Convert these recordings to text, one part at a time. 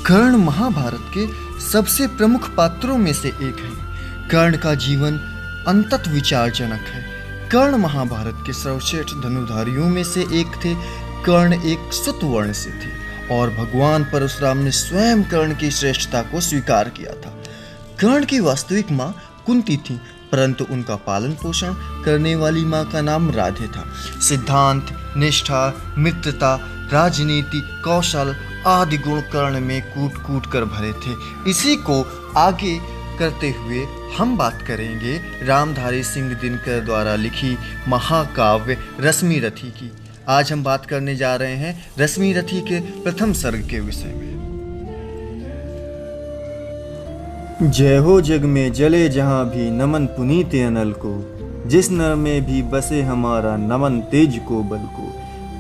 कर्ण महाभारत के सबसे प्रमुख पात्रों में से एक है। कर्ण का जीवन अंतत विचारजनक है। कर्ण महाभारत के सर्वश्रेष्ठ धनुर्धारियों में से एक थे। कर्ण एक सुत वर्ण से थे और भगवान परशुराम ने स्वयं कर्ण की श्रेष्ठता को स्वीकार किया था। कर्ण की वास्तविक माँ कुंती थी, परंतु उनका पालन पोषण करने वाली माँ का नाम राधे था। सिद्धांत, निष्ठा, मित्रता, राजनीति, कौशल आदि गुण कर्ण में कूट कूट कर भरे थे। इसी को आगे करते हुए हम बात करेंगे रामधारी सिंह दिनकर द्वारा लिखी महाकाव्य रश्मिरथी की। आज हम बात करने जा रहे हैं रश्मिरथी के प्रथम सर्ग के विषय में। जय हो जग में जले जहाँ भी नमन पुनीत अनल को, जिस नर में भी बसे हमारा नमन तेज को बल को।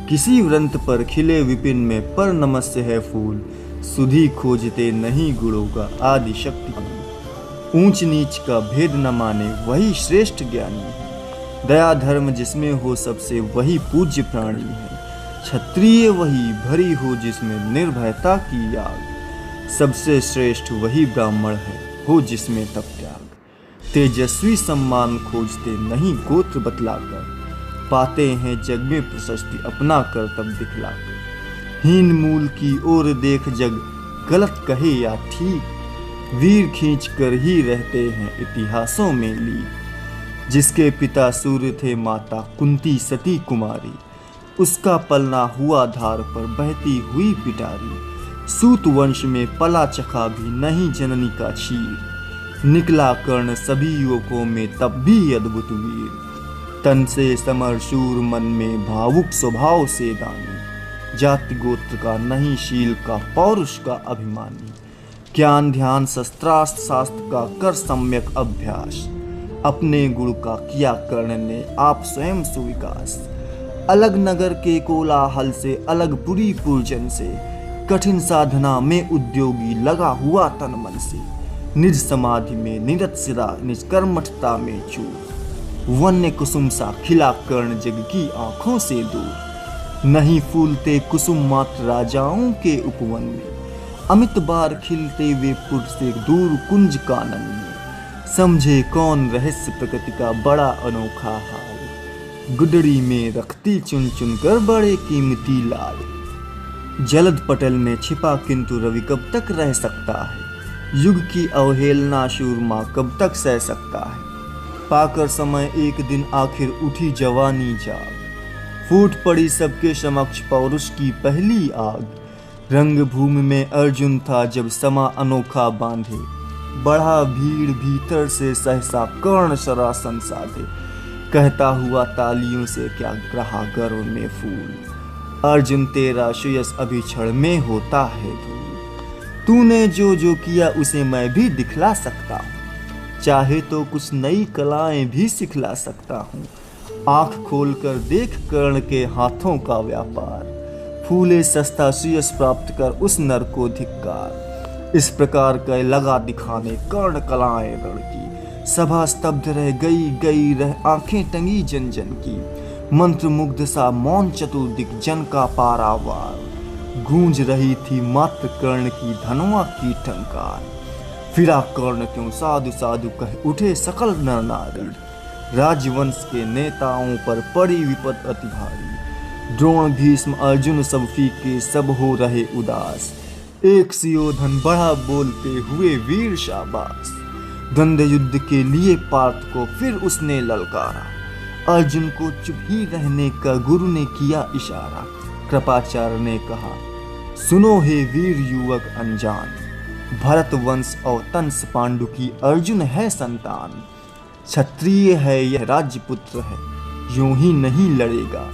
किसी व्रंत पर खिले विपिन में पर नमस्य है फूल, सुधी खोजते नहीं गुणों का आदि शक्ति। ऊंच नीच का भेद न माने वही श्रेष्ठ ज्ञानी है, दया धर्म जिसमें हो सबसे वही पूज्य प्राणी है। क्षत्रिय वही भरी हो जिसमें निर्भयता की आग, सबसे श्रेष्ठ वही ब्राह्मण है हो जिसमें तप त्याग। तेजस्वी सम्मान खोजते नहीं गोत्र बतलाकर, पाते हैं जग में प्रशस्ति अपना कर्तव्य दिखलाकर। हीन मूल की ओर देख जग गलत कहे या ठीक, वीर खींच कर ही रहते हैं इतिहासों में लीक। जिसके पिता सूर्य थे माता कुंती सती कुमारी, उसका पलना हुआ धार पर बहती हुई पिटारी। सूत वंश में पला चखा भी नहीं जननी का क्षीर, निकला कर्ण सभी युवकों में तब भी अद्भुत वीर। तन से समर शूर मन में भावुक स्वभाव से दानी, जाति गोत्र का नहीं शील का पौरुष का अभिमानी। ज्ञान ध्यान शस्त्रास्त्र शास्त्र का कर सम्यक अभ्यास, अपने गुण का किया कर्ण ने आप स्वयं सुविकास। अलग नगर के कोलाहल से अलग पुरी पूजन से, कठिन साधना में उद्योगी लगा हुआ तन मन से। निज समाधि में निरत सिरा निज कर्मठता में चूर, वन्य कुसुम सा खिला कर्ण जग की आंखों से दूर। नहीं फूलते कुसुम मात्र राजाओं के उपवन में, अमित बार खिलते वे पुर से दूर कुंज कानन में। समझे कौन रहस्य प्रकृति का बड़ा अनोखा हाल, गुडड़ी में रखती चुन चुन कर बड़े कीमती लाल। जलद पटल में छिपा किंतु रवि कब तक रह सकता है, युग की अवहेलना शूरमा कब तक सह सकता है। पाकर समय एक दिन आखिर उठी जवानी जाग, फूट पड़ी सबके समक्ष पौरुष की पहली आग। रंग भूमि में अर्जुन था जब समा अनोखा बांधे, बढ़ा भीड़ भीतर से सहसा कर्ण शरासन साधे। कहता हुआ तालियों से क्या रहा गर्व में फूल, अर्जुन तेरा सुयश अभी क्षण में होता है धूल। तूने जो जो किया उसे मैं भी दिखला सकता हूँ, चाहे तो कुछ नई कलाएं भी सिखला सकता हूँ। आंख खोलकर देख कर्ण के हाथों का व्यापार, फूले सस्ता सुयश प्राप्त कर उस नर को धिक्कार। इस प्रकार का लगा दिखाने कर्ण कलाएं रण की, सभा स्तब्ध रह गई रह आंखें टंगी जन जन की। मंत्र मुग्ध सा मौन चतुर्दिक जन का पारावार, गूंज रही थी मात्र कर्ण की धनवा की टंकार। फिरा कर्ण क्यों साधु साधु कह उठे सकल नर नारी, राजवंश के नेताओं पर पड़ी विपद अति भारी। द्रोण भीष्म अर्जुन सब फीके सब हो रहे उदास, एक सियोधन बढ़ा बोलते हुए वीर शाबाश। द्वंद्व युद्ध के लिए पार्थ को फिर उसने ललकारा, अर्जुन को चुप ही रहने का गुरु ने किया इशारा। कृपाचार्य ने कहा सुनो हे वीर युवक अनजान, भरत वंश और तंस पांडु की अर्जुन है संतान। क्षत्रिय है यह राज्यपुत्र है, यूं ही नहीं लड़ेगा,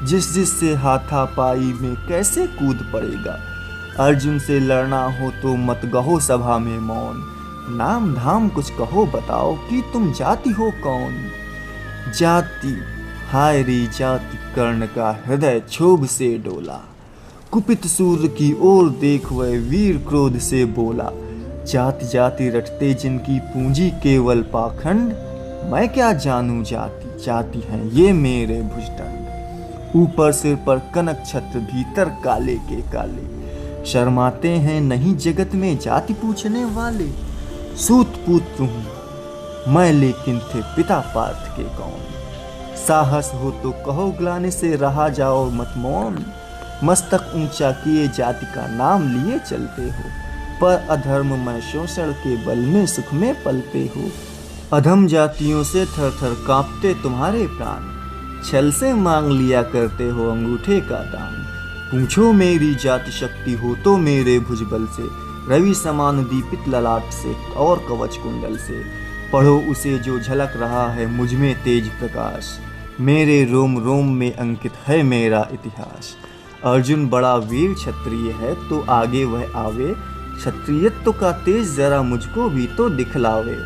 जिस जिस से हाथापाई में कैसे कूद पड़ेगा। अर्जुन से लड़ना हो तो मत गहो सभा में मौन, नाम धाम कुछ कहो बताओ कि तुम जाति हो कौन। जाति हाय रे जाति, कर्ण का हृदय क्षोभ से डोला। कुपित सूर्य की ओर देख वह वीर क्रोध से बोला, जाति जाति रटते जिनकी पूंजी केवल पाखंड, मैं क्या जानूं जाति, जाति हैं ये मेरे भुजदंड। ऊपर सिर पर कनक छत्र भीतर काले के काले, शर्माते हैं नहीं जगत में जाति पूछने वाले। सूत पुत्र हूँ मैं लेकिन थे पिता पार्थ के कौन। साहस हो तो कहो ग्लानि से रहा जाओ मत मौन। मस्तक ऊंचा किए जाति का नाम लिए चलते हो, पर अधर्म में शोषण के बल में सुख में पलते हो। अधम जातियों से थर थर कांपते तुम्हारे प्राण, छल से मांग लिया करते हो अंगूठे का दाम। पूछो मेरी जाति शक्ति हो तो मेरे भुजबल से, रवि समान दीपित ललाट से और कवच कुंडल से। पढ़ो उसे जो झलक रहा है मुझ में तेज प्रकाश, मेरे रोम रोम में अंकित है मेरा इतिहास। अर्जुन बड़ा वीर क्षत्रिय है तो आगे वह आवे, क्षत्रियत्व का तेज जरा मुझको भी तो दिखलावे।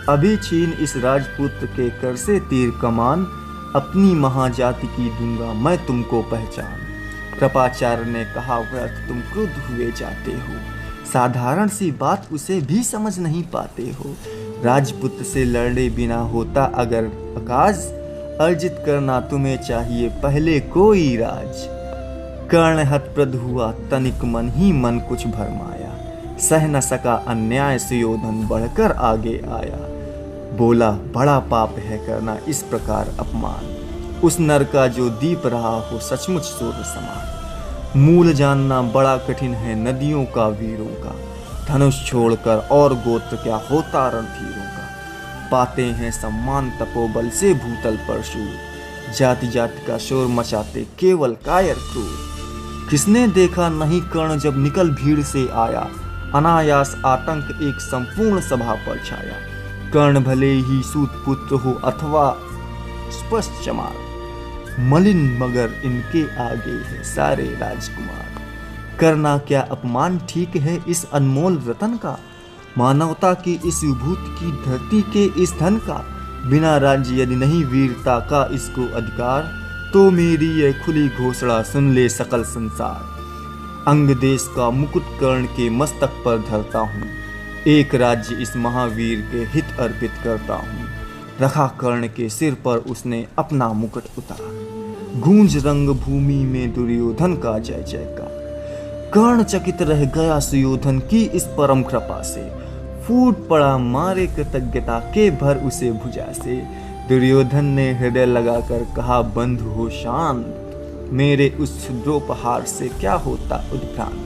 अभी छीन इस राजपुत्र के कर से तीर कमान, अपनी महाजाति की दूंगा मैं तुमको पहचान। कृपाचार्य ने कहा व्यर्थ तुम क्रुद्ध हुए जाते हो, साधारण सी बात उसे भी समझ नहीं पाते हो। राजपुत्र से लड़े बिना होता अगर अकाज, अर्जित करना तुम्हें चाहिए पहले कोई राज। कर्ण हतप्रद हुआ तनिक मन ही मन कुछ भरमाया, सह न सका अन्याय सुयोधन बढ़कर आगे आया। बोला बड़ा पाप है करना इस प्रकार अपमान, उस नर का जो दीप रहा हो सचमुच सूर्य समान। मूल जानना बड़ा कठिन है नदियों का वीरों का, धनुष छोड़कर और गोत्र क्या होता रणधीरों का। पाते हैं सम्मान तपोबल से भूतल पर शूर, जाति जाति का शोर मचाते केवल कायर क्रूर। किसने देखा नहीं कर्ण जब निकल भीड़ से आया, अनायास आतंक एक संपूर्ण सभा पर छाया। कर्ण भले ही सूत पुत्र हो अथवा स्पष्ट चमार, मलिन मगर इनके आगे है सारे राजकुमार। करना क्या अपमान ठीक है इस अनमोल रतन का, मानवता की इस विभूति की धरती के इस धन का। बिना राज्य यदि नहीं वीरता का इसको अधिकार, तो मेरी यह खुली घोषणा सुन ले सकल संसार। अंग देश का मुकुट कर्ण के मस्तक पर धरता हूँ, एक राज्य इस महावीर के हित अर्पित करता हूँ। रखा कर्ण के सिर पर उसने अपना मुकुट उतारा, गूंज रंग भूमि में दुर्योधन का जय जयकार। कर्ण चकित रह गया सुयोधन की इस परम कृपा से, फूट पड़ा मारे कृतज्ञता के भर उसे भुजा से। दुर्योधन ने हृदय लगाकर कहा बंधु हो शांत, मेरे उस क्षुद्रोपहार से क्या होता उद्भ्रांत।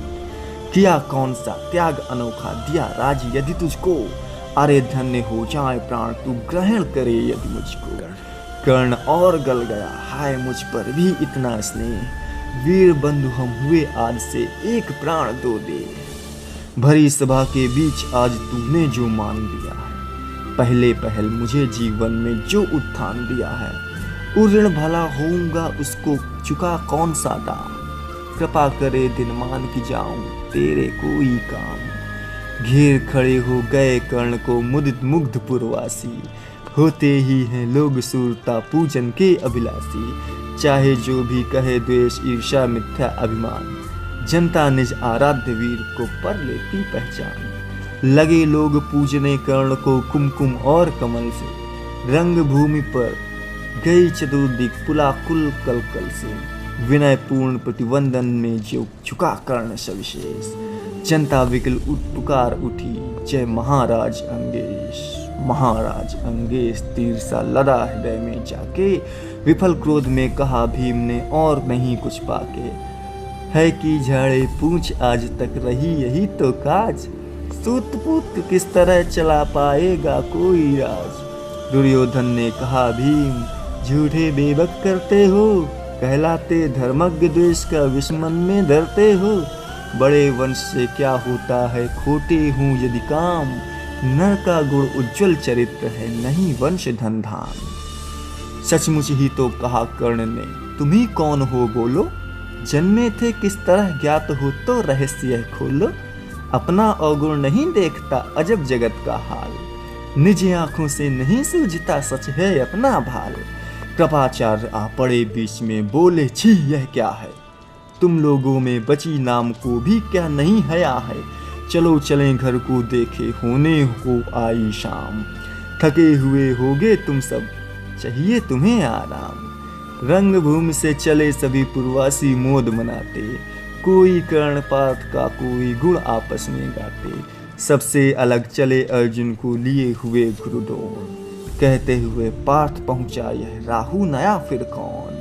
किया कौन सा त्याग अनोखा दिया राज यदि तुझको, अरे धन्य हो जाए प्राण तू ग्रहण करे यदि मुझको। कर्ण और गल गया हाय मुझ पर भी इतना स्नेह, वीर बंधु हम हुए आज से एक प्राण दो दे। भरी सभा के बीच आज तूने जो मान दिया है, पहले पहल मुझे जीवन में जो उत्थान दिया है, उऋण भला होऊंगा उसको चुका कौन सा दाम। कृपा करे दिन मान की जाऊं तेरे कोई काम। घेर खड़े हो गए कर्ण को मुदित मुग्ध पुरवासी, होते ही हैं लोग सूरता पूजन के अभिलाषी। चाहे जो भी कहे द्वेष ईर्ष्या मिथ्या अभिमान, जनता निज आराध्य वीर को पर लेती पहचान। लगे लोग पूजने कर्ण को कुमकुम और कमल से, रंग भूमि पर गई चतुर्दिक पुलाकुल कलकल से। विनय पूर्ण प्रतिवंदन में जो झुका कर्ण सविशेष, जनता विकल पुकार उठी जय महाराज अंगेश। महाराज अंगेश तीर सा लड़ा हृदय में जाके, विफल क्रोध में कहा भीम ने और नहीं कुछ पाके। है कि झाड़े पूछ आज तक रही यही तो काज, सूत पुत्र किस तरह चला पाएगा कोई राज। दुर्योधन ने कहा भीम झूठे बेबक करते हो, कहलाते धर्मज्ञ द्वेष का विस्मन में धरते हो। बड़े वंश से क्या होता है खोटे हूँ यदि काम, नर का गुण उज्जवल चरित्र है नहीं वंश धन धाम। सचमुच ही तो कहा कर्ण ने, तुम ही कौन हो बोलो, जन्मे थे किस तरह ज्ञात हो तो रहस्य खोलो। अपना अवगुण नहीं देखता अजब जगत का हाल, निज आंखों से नहीं सूझता सच है अपना भाल। कृपाचार्य आ पड़े बीच में बोले छी यह क्या है, तुम लोगों में बची नाम को भी क्या नहीं हया है। चलो चलें घर को देखे होने को आई शाम, थके हुए होगे तुम सब चाहिए तुम्हें आराम। रंग भूमि से चले सभी पुरवासी मोद मनाते, कोई कर्णपात का कोई गुण आपस में गाते, सबसे अलग चले अर्जुन को लिए हुए गुरुद्रोण। कहते हुए पार्थ पहुंचा यह राहु नया फिर कौन,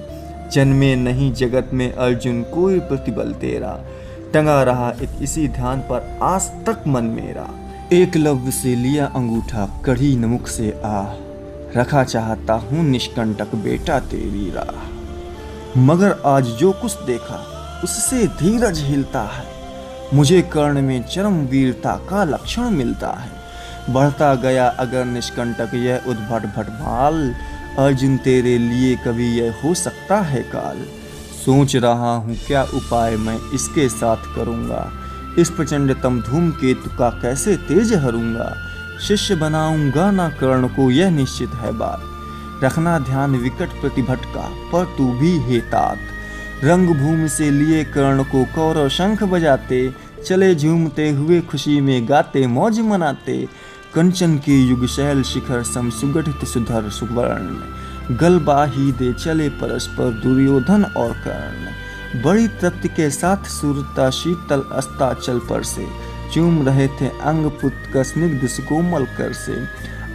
जन्मे नहीं जगत में अर्जुन कोई प्रतिबल तेरा, टंगा रहा एक इसी ध्यान पर आज तक मन मेरा। एकलव्य से लिया अंगूठा कढ़ी नमुख से आह, रखा चाहता हूँ निष्कंटक बेटा तेरी राह। मगर आज जो कुछ देखा उससे धीरज हिलता है, मुझे कर्ण में चरम वीरता का लक्षण मिलता है। बढ़ता गया अगर निष्कंटक यह उद्भट भट भाल, अर्जुन तेरे लिए कभी यह हो सकता है काल। सोच रहा हूँ क्या उपाय मैं इसके साथ करूँगा, इस प्रचंडतम धूमकेतु का कैसे तेज हरूंगा। शिष्य बनाऊंगा ना कर्ण को यह निश्चित है बात, रखना ध्यान विकट प्रतिभट का पर तू भी हे तात। रंगभूमि से लिए कर्ण को कौरव शंख बजाते, चले झूमते हुए खुशी में गाते मौज मनाते। कंचन के युग शैल शिखर सम सुगठित सुधर सुवर्ण, गलबाही दे चले परस्पर दुर्योधन और कर्ण। बड़ी तृप्ति के साथ सूरता शीतल अस्ताचल पर से, चूम रहे थे अंग पुत का स्निग्ध सुकोमल कर से।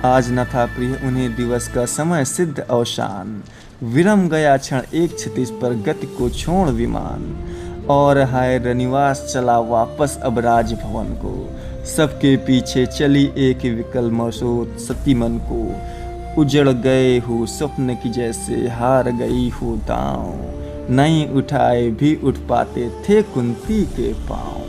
आज न था प्रिय उन्हें दिवस का समय सिद्ध अवसान, विरम गया क्षण एक क्षितिज पर गति को छोड़ विमान। और हाय रनिवास चला वापस अब राजभवन को, सबके पीछे चली एक विकल मसोत सती मन को। उजड़ गए हो स्वप्न की जैसे हार गई हो दांव, नहीं उठाए भी उठ पाते थे कुंती के पांव।